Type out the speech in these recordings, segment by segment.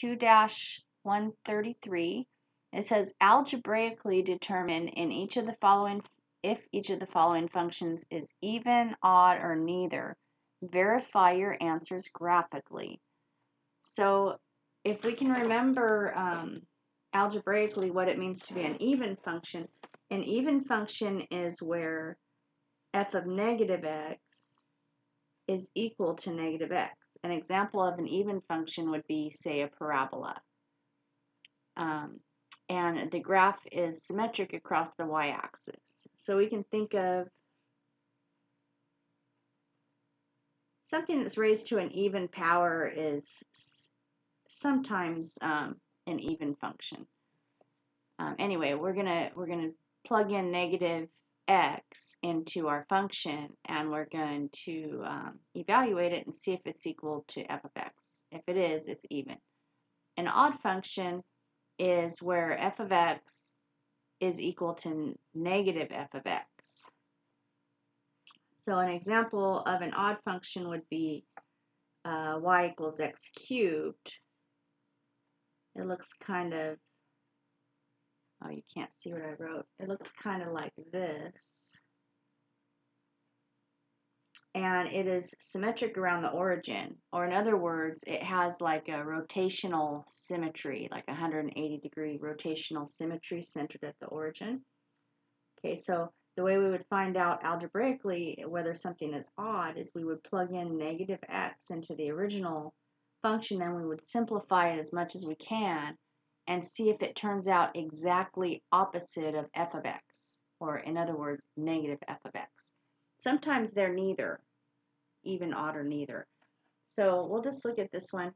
2-133. It says algebraically determine if each of the following functions is even, odd, or neither. Verify your answers graphically. So if we can remember algebraically what it means to be an even function is where f of negative x is equal to negative x. An example of an even function would be, say, a parabola. And the graph is symmetric across the y-axis. So we can think of something that's raised to an even power is sometimes an even function. Anyway, we're gonna plug in negative x into our function, and we're going to evaluate it and see if it's equal to f of x. If it is, it's even. An odd function is where f of x is equal to negative f of x. So an example of an odd function would be y equals x cubed. It looks kind of, oh, you can't see what I wrote. It looks kind of like this. And it is symmetric around the origin, or in other words, it has like a rotational symmetry, like 180-degree rotational symmetry centered at the origin. Okay, so the way we would find out algebraically whether something is odd is we would plug in negative x into the original function, and we would simplify it as much as we can and see if it turns out exactly opposite of f of x, or in other words, negative f of x. Sometimes they're neither, even, odd, or neither. So we'll just look at this one.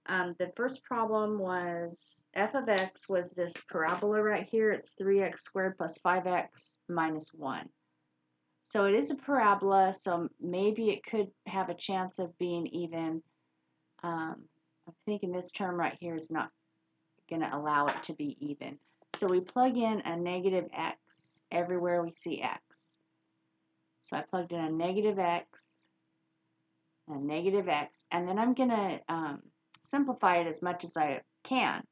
The first problem was f of x was this parabola right here. It's 3x squared plus 5x minus 1. So it is a parabola, so maybe it could have a chance of being even. I'm thinking this term right here is not going to allow it to be even. So we plug in a negative x everywhere we see x. So I plugged in a negative x, and then I'm going to simplify it as much as I can.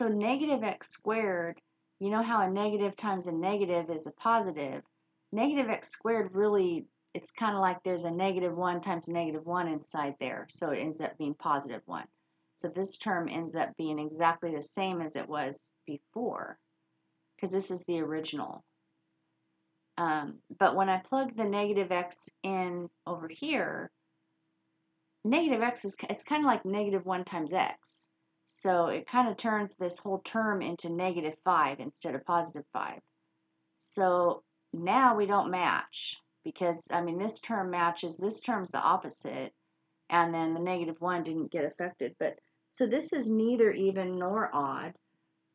So negative x squared, you know how a negative times a negative is a positive. Negative x squared really, it's kind of like there's a negative 1 times a negative 1 inside there, so it ends up being positive 1. So this term ends up being exactly the same as it was before, because this is the original. But when I plug the negative x in over here, negative x it's kind of like negative 1 times x. So it kind of turns this whole term into negative 5 instead of positive 5. So now we don't match, because, I mean, this term matches, this term's the opposite, and then the negative 1 didn't get affected. But so this is neither even nor odd.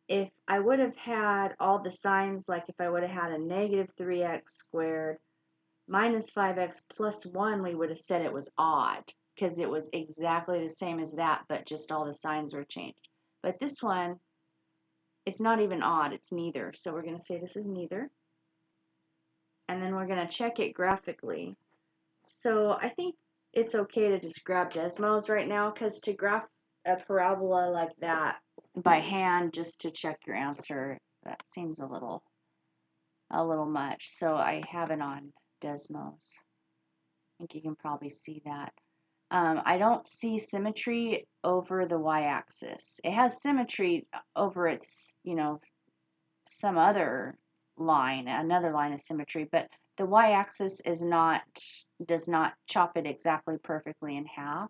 If I would have had all the signs, like if I would have had a negative 3x squared minus 5x plus 1, we would have said it was odd, because it was exactly the same as that, but just all the signs were changed. But this one, it's not even odd, it's neither. So we're going to say this is neither. And then we're going to check it graphically. So I think it's okay to just grab Desmos right now, because to graph a parabola like that by hand just to check your answer, that seems a little much. So I have it on Desmos. I think you can probably see that. I don't see symmetry over the y-axis. It has symmetry over its, some other line, another line of symmetry, but the y-axis does not chop it exactly perfectly in half,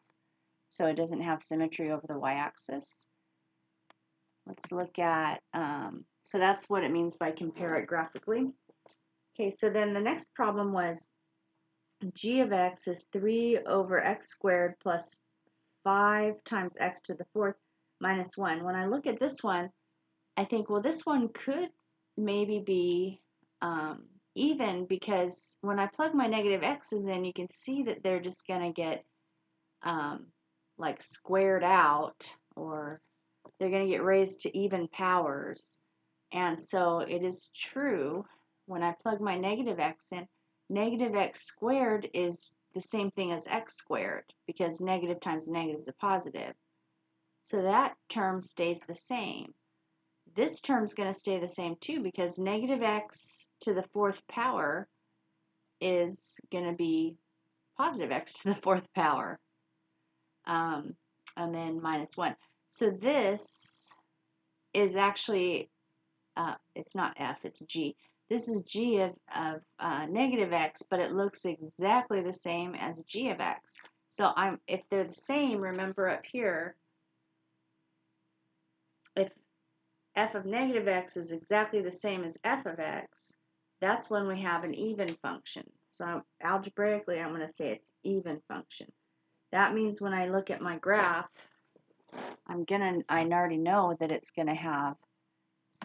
so it doesn't have symmetry over the y-axis. Let's look at, so that's what it means by compare it graphically. Okay, so then the next problem was g of x is 3 over x squared plus 5 times x to the 4th minus 1. When I look at this one, I think, well, this one could maybe be even, because when I plug my negative x's in, you can see that they're just going to get like squared out, or they're going to get raised to even powers. And so it is true, when I plug my negative x in, negative x squared is the same thing as x squared, because negative times negative is a positive. So that term stays the same. This term's going to stay the same too because negative x to the fourth power is going to be positive x to the fourth power, and then minus 1. So this is actually, it's not f, it's g. This is g of negative x, but it looks exactly the same as g of x. So if they're the same, remember up here, if f of negative x is exactly the same as f of x, that's when we have an even function. So algebraically, I'm going to say it's even function. That means when I look at my graph, I already know that it's going to have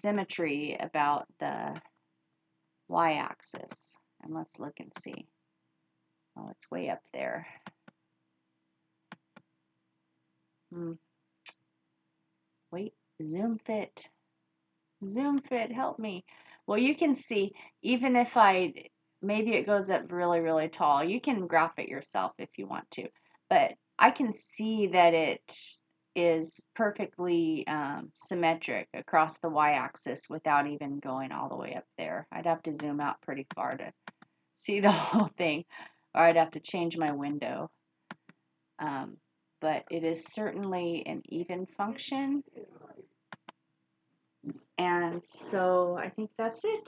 symmetry about the y-axis. And let's look and see. Oh, it's way up there. Wait, zoom fit. Zoom fit, help me. Well, you can see, even if maybe it goes up really, really tall. You can graph it yourself if you want to. But I can see that it is perfectly symmetric across the y-axis without even going all the way up there. I'd have to zoom out pretty far to see the whole thing, or I'd have to change my window. But it is certainly an even function. And so I think that's it.